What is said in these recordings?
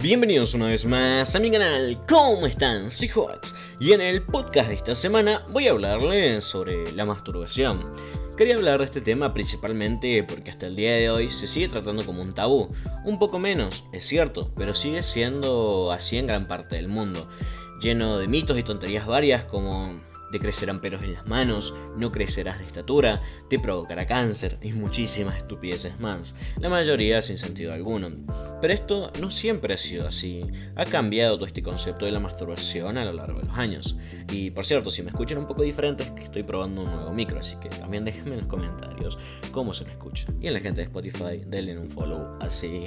Bienvenidos una vez más a mi canal. ¿Cómo están? Soy Hots y en el podcast de esta semana voy a hablarles sobre la masturbación. Quería hablar de este tema principalmente porque hasta el día de hoy se sigue tratando como un tabú. Un poco menos, es cierto, pero sigue siendo así en gran parte del mundo, lleno de mitos y tonterías varias como: te crecerán pelos en las manos, no crecerás de estatura, te provocará cáncer y muchísimas estupideces más, la mayoría sin sentido alguno. Pero esto no siempre ha sido así, ha cambiado todo este concepto de la masturbación a lo largo de los años. Y por cierto, si me escuchan un poco diferente es que estoy probando un nuevo micro, así que también déjenme en los comentarios cómo se me escucha. Y en la gente de Spotify, denle un follow, así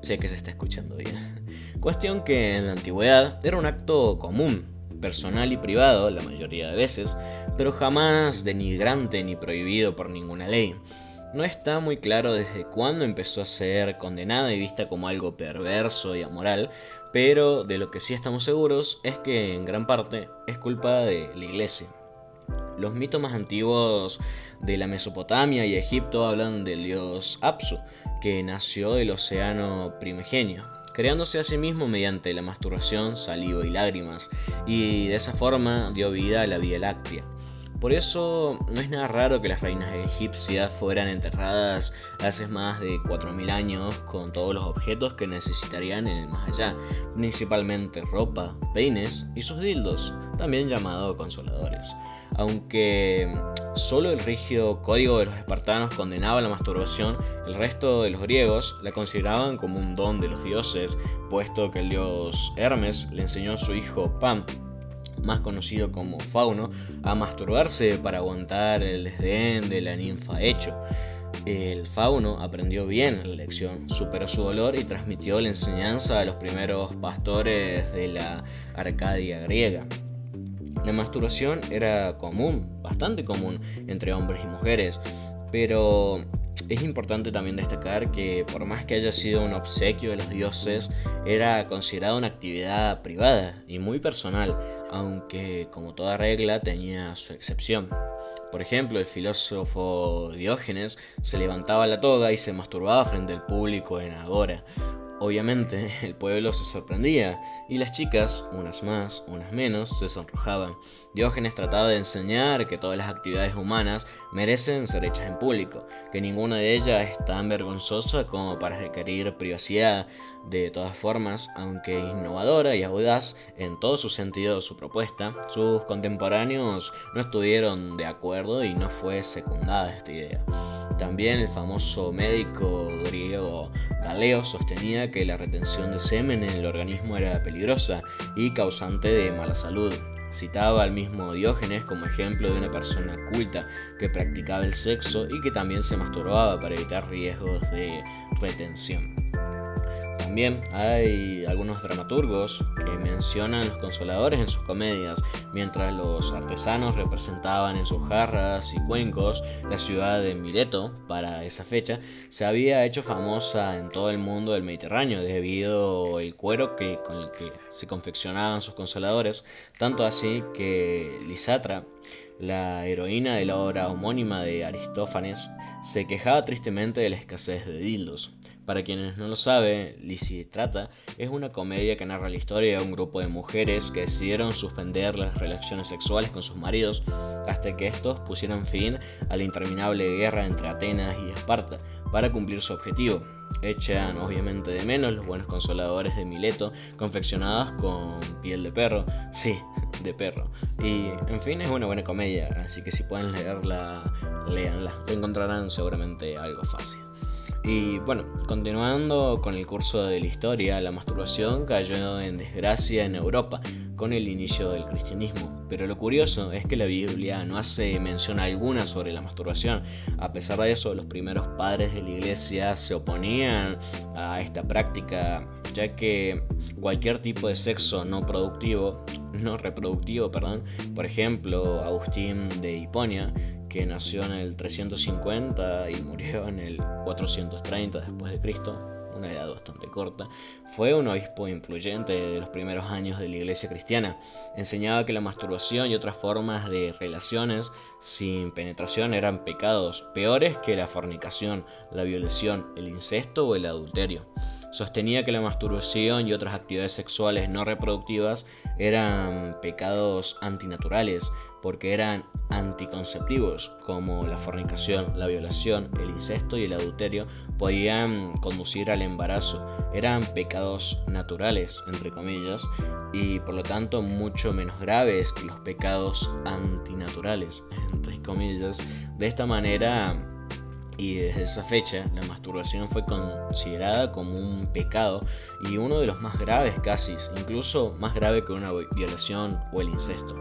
sé que se está escuchando bien. Cuestión que en la antigüedad era un acto común, personal y privado la mayoría de veces, pero jamás denigrante ni prohibido por ninguna ley. No está muy claro desde cuándo empezó a ser condenada y vista como algo perverso y amoral, pero de lo que sí estamos seguros es que en gran parte es culpa de la iglesia. Los mitos más antiguos de la Mesopotamia y Egipto hablan del dios Apsu, que nació del océano primigenio, creándose a sí mismo mediante la masturbación, saliva y lágrimas, y de esa forma dio vida a la Vía Láctea. Por eso no es nada raro que las reinas egipcias fueran enterradas hace más de 4000 años con todos los objetos que necesitarían en el más allá, principalmente ropa, peines y sus dildos, también llamados consoladores. Aunque solo el rígido código de los espartanos condenaba la masturbación, el resto de los griegos la consideraban como un don de los dioses, puesto que el dios Hermes le enseñó a su hijo Pan, más conocido como Fauno, a masturbarse para aguantar el desdén de la ninfa Hecho. El Fauno aprendió bien la lección, superó su dolor y transmitió la enseñanza a los primeros pastores de la Arcadia griega. La masturbación era común, bastante común, entre hombres y mujeres, pero es importante también destacar que por más que haya sido un obsequio de los dioses, era considerada una actividad privada y muy personal, aunque como toda regla tenía su excepción. Por ejemplo, el filósofo Diógenes se levantaba la toga y se masturbaba frente al público en Agora. Obviamente, el pueblo se sorprendía y las chicas, unas más, unas menos, se sonrojaban. Diógenes trataba de enseñar que todas las actividades humanas merecen ser hechas en público, que ninguna de ellas es tan vergonzosa como para requerir privacidad. De todas formas, aunque innovadora y audaz en todo su sentido su propuesta, sus contemporáneos no estuvieron de acuerdo y no fue secundada esta idea. También el famoso médico griego Galeo sostenía que la retención de semen en el organismo era peligrosa y causante de mala salud. Citaba al mismo Diógenes como ejemplo de una persona culta que practicaba el sexo y que también se masturbaba para evitar riesgos de retención. También hay algunos dramaturgos que mencionan los consoladores en sus comedias, mientras los artesanos representaban en sus jarras y cuencos la ciudad de Mileto. Para esa fecha se había hecho famosa en todo el mundo del Mediterráneo debido al cuero con el que se confeccionaban sus consoladores, tanto así que Lisatra, la heroína de la obra homónima de Aristófanes, se quejaba tristemente de la escasez de dildos. Para quienes no lo saben, Lisistrata es una comedia que narra la historia de un grupo de mujeres que decidieron suspender las relaciones sexuales con sus maridos hasta que estos pusieran fin a la interminable guerra entre Atenas y Esparta para cumplir su objetivo. Echan obviamente de menos los buenos consoladores de Mileto confeccionados con piel de perro, sí, de perro. Y en fin, es una buena comedia, así que si pueden leerla, léanla, encontrarán seguramente algo fácil. Y bueno, continuando con el curso de la historia, la masturbación cayó en desgracia en Europa con el inicio del cristianismo. Pero lo curioso es que la Biblia no hace mención alguna sobre la masturbación. A pesar de eso, los primeros padres de la iglesia se oponían a esta práctica, ya que cualquier tipo de sexo no reproductivo, por ejemplo, Agustín de Hiponia, que nació en el 350 y murió en el 430 después de Cristo, una edad bastante corta, fue un obispo influyente de los primeros años de la iglesia cristiana. Enseñaba que la masturbación y otras formas de relaciones sin penetración eran pecados peores que la fornicación, la violación, el incesto o el adulterio. sostenía que la masturbación y otras actividades sexuales no reproductivas eran pecados antinaturales porque eran anticonceptivos, como la fornicación, la violación, el incesto y el adulterio podían conducir al embarazo. Eran pecados naturales, entre comillas, y por lo tanto mucho menos graves que los pecados antinaturales, entre comillas. De esta manera, y desde esa fecha, la masturbación fue considerada como un pecado y uno de los más graves casi, incluso más grave que una violación o el incesto.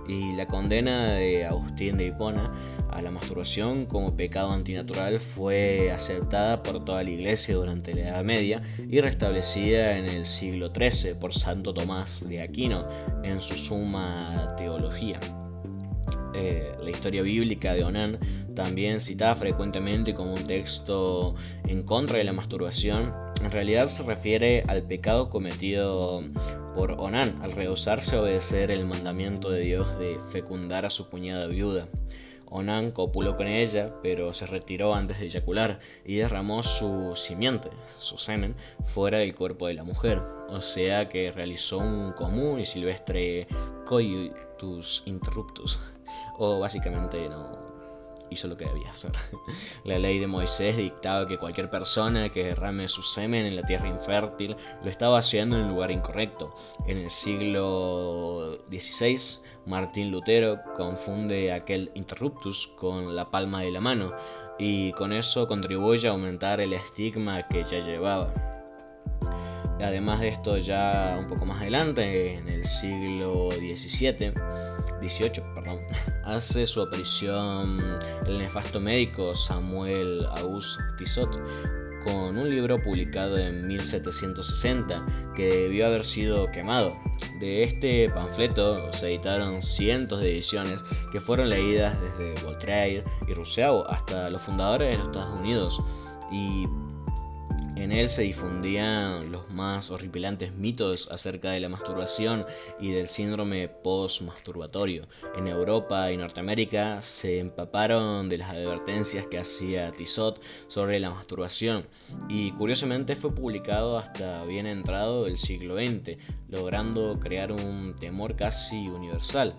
Y la condena de Agustín de Hipona a la masturbación como pecado antinatural fue aceptada por toda la Iglesia durante la Edad Media y restablecida en el siglo XIII por Santo Tomás de Aquino en su Summa Teología. La historia bíblica de Onán, también citada frecuentemente como un texto en contra de la masturbación, en realidad se refiere al pecado cometido por Onán al rehusarse a obedecer el mandamiento de Dios de fecundar a su cuñada viuda. Onán copuló con ella, pero se retiró antes de eyacular y derramó su simiente, su semen, fuera del cuerpo de la mujer, o sea que realizó un común y silvestre coitus interruptus, o básicamente no hizo lo que debía hacer. La ley de Moisés dictaba que cualquier persona que derrame su semen en la tierra infértil lo estaba haciendo en el lugar incorrecto. En el siglo XVI, Martín Lutero confunde aquel interruptus con la palma de la mano y con eso contribuye a aumentar el estigma que ya llevaba. Además de esto, ya un poco más adelante, en el siglo XVIII, hace su aparición el nefasto médico Samuel Auguste Tissot con un libro publicado en 1760 que debió haber sido quemado. De este panfleto se editaron cientos de ediciones que fueron leídas desde Voltaire y Rousseau hasta los fundadores de los Estados Unidos, y en él se difundían los más horripilantes mitos acerca de la masturbación y del síndrome post-masturbatorio. En Europa y Norteamérica se empaparon de las advertencias que hacía Tissot sobre la masturbación y curiosamente fue publicado hasta bien entrado el siglo XX, logrando crear un temor casi universal.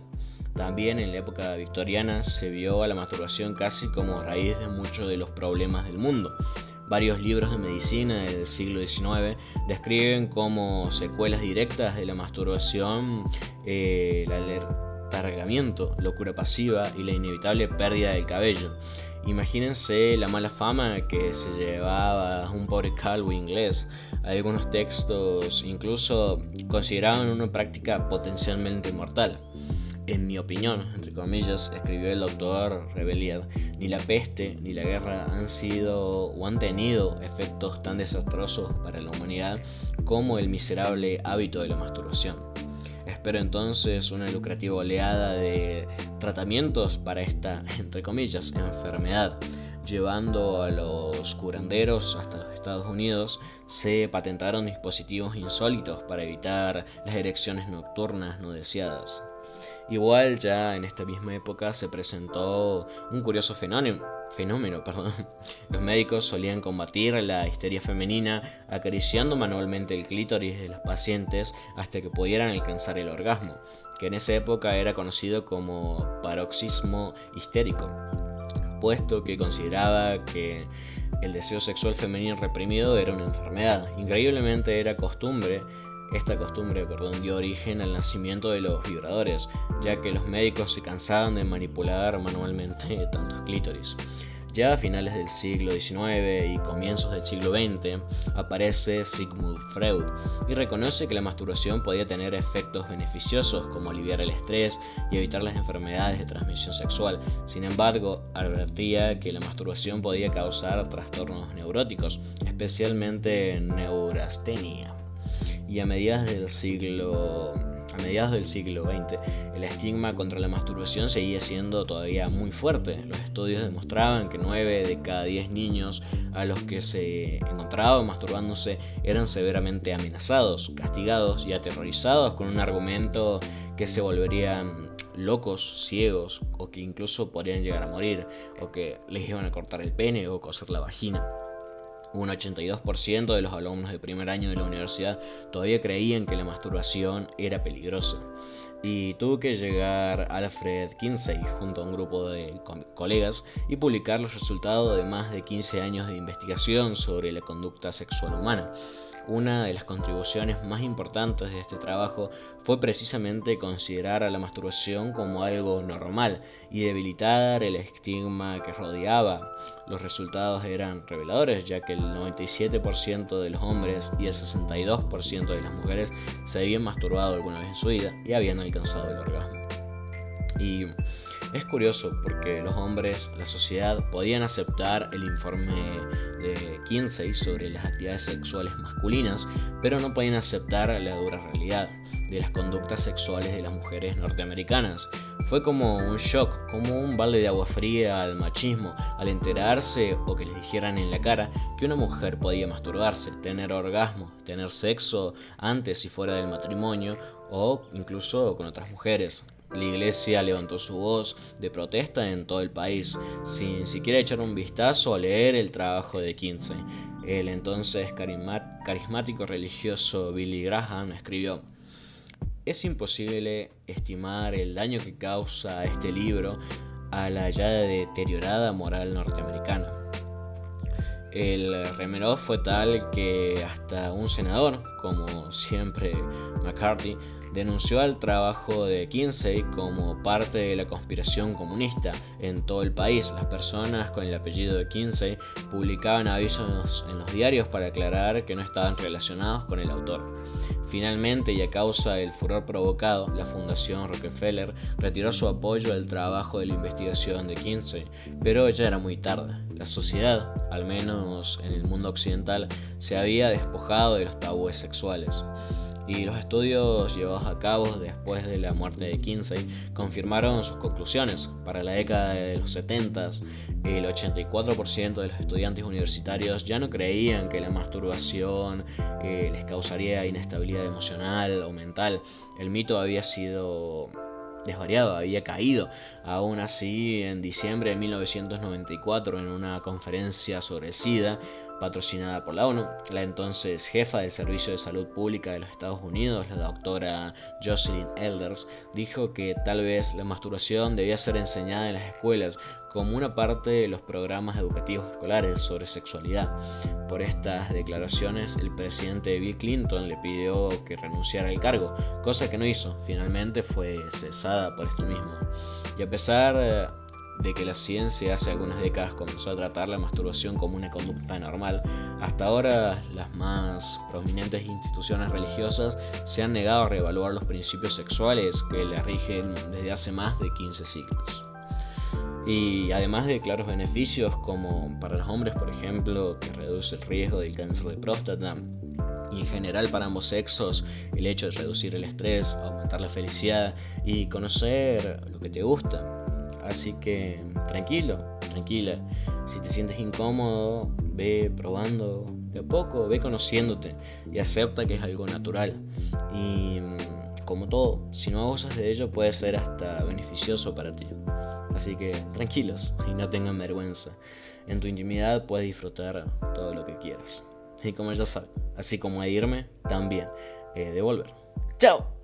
También en la época victoriana se vio a la masturbación casi como raíz de muchos de los problemas del mundo. Varios libros de medicina del siglo XIX describen como secuelas directas de la masturbación el alargamiento, locura pasiva y la inevitable pérdida del cabello. Imagínense la mala fama que se llevaba un pobre calvo inglés. Algunos textos incluso consideraban una práctica potencialmente mortal. En mi opinión, entre comillas, escribió el doctor Rebelier, ni la peste ni la guerra han sido o han tenido efectos tan desastrosos para la humanidad como el miserable hábito de la masturbación. Espero entonces una lucrativa oleada de tratamientos para esta, entre comillas, enfermedad. Llevando a los curanderos hasta los Estados Unidos, se patentaron dispositivos insólitos para evitar las erecciones nocturnas no deseadas. Igual ya en esta misma época se presentó un curioso fenómeno. Los médicos solían combatir la histeria femenina acariciando manualmente el clítoris de las pacientes hasta que pudieran alcanzar el orgasmo, que en esa época era conocido como paroxismo histérico, puesto que consideraba que el deseo sexual femenino reprimido era una enfermedad. Increíblemente esta costumbre dio origen al nacimiento de los vibradores, ya que los médicos se cansaban de manipular manualmente tantos clítoris. Ya a finales del siglo XIX y comienzos del siglo XX aparece Sigmund Freud y reconoce que la masturbación podía tener efectos beneficiosos como aliviar el estrés y evitar las enfermedades de transmisión sexual. Sin embargo, advertía que la masturbación podía causar trastornos neuróticos, especialmente neurastenia. Y a mediados del siglo XX, el estigma contra la masturbación seguía siendo todavía muy fuerte. Los estudios demostraban que 9 de cada 10 niños a los que se encontraban masturbándose eran severamente amenazados, castigados y aterrorizados con un argumento que se volverían locos, ciegos o que incluso podrían llegar a morir, o que les iban a cortar el pene o coser la vagina. Un 82% de los alumnos de primer año de la universidad todavía creían que la masturbación era peligrosa. Y tuvo que llegar Alfred Kinsey junto a un grupo de colegas y publicar los resultados de más de 15 años de investigación sobre la conducta sexual humana. Una de las contribuciones más importantes de este trabajo fue precisamente considerar a la masturbación como algo normal y debilitar el estigma que rodeaba. Los resultados eran reveladores, ya que el 97% de los hombres y el 62% de las mujeres se habían masturbado alguna vez en su vida y habían alcanzado el orgasmo. Y es curioso porque los hombres, la sociedad, podían aceptar el informe de Kinsey sobre las actividades sexuales masculinas, pero no podían aceptar la dura realidad de las conductas sexuales de las mujeres norteamericanas. Fue como un shock, como un balde de agua fría al machismo, al enterarse o que les dijeran en la cara que una mujer podía masturbarse, tener orgasmo, tener sexo antes y fuera del matrimonio o incluso con otras mujeres. La iglesia levantó su voz de protesta en todo el país, sin siquiera echar un vistazo a leer el trabajo de Kinsey. El entonces carismático religioso Billy Graham escribió: "Es imposible estimar el daño que causa este libro a la ya deteriorada moral norteamericana". El remeló fue tal que hasta un senador, como siempre McCarthy, denunció al trabajo de Kinsey como parte de la conspiración comunista en todo el país. Las personas con el apellido de Kinsey publicaban avisos en los diarios para aclarar que no estaban relacionados con el autor. Finalmente, y a causa del furor provocado, la Fundación Rockefeller retiró su apoyo al trabajo de la investigación de Kinsey, pero ya era muy tarde. La sociedad, al menos en el mundo occidental, se había despojado de los tabúes sexuales. Y los estudios llevados a cabo después de la muerte de Kinsey confirmaron sus conclusiones. Para la década de los 70, el 84% de los estudiantes universitarios ya no creían que la masturbación les causaría inestabilidad emocional o mental. El mito había sido desvariado, había caído. Aún así, en diciembre de 1994, en una conferencia sobre el SIDA, patrocinada por la ONU, la entonces jefa del Servicio de Salud Pública de los Estados Unidos, la doctora Jocelyn Elders, dijo que tal vez la masturbación debía ser enseñada en las escuelas como una parte de los programas educativos escolares sobre sexualidad. Por estas declaraciones, el presidente Bill Clinton le pidió que renunciara al cargo, cosa que no hizo. Finalmente fue cesada por esto mismo. Y a pesar de que la ciencia hace algunas décadas comenzó a tratar la masturbación como una conducta normal, hasta ahora las más prominentes instituciones religiosas se han negado a reevaluar los principios sexuales que la rigen desde hace más de 15 siglos. Y además de claros beneficios como para los hombres, por ejemplo, que reduce el riesgo del cáncer de próstata, y en general para ambos sexos el hecho de reducir el estrés, aumentar la felicidad y conocer lo que te gusta. Así que tranquilo, tranquila. Si te sientes incómodo, ve probando de a poco, ve conociéndote y acepta que es algo natural. Y como todo, si no abusas de ello puede ser hasta beneficioso para ti. Así que tranquilos y no tengan vergüenza. En tu intimidad puedes disfrutar todo lo que quieras. Y como ya sabes, así como de irme, también he de volver. ¡Chao!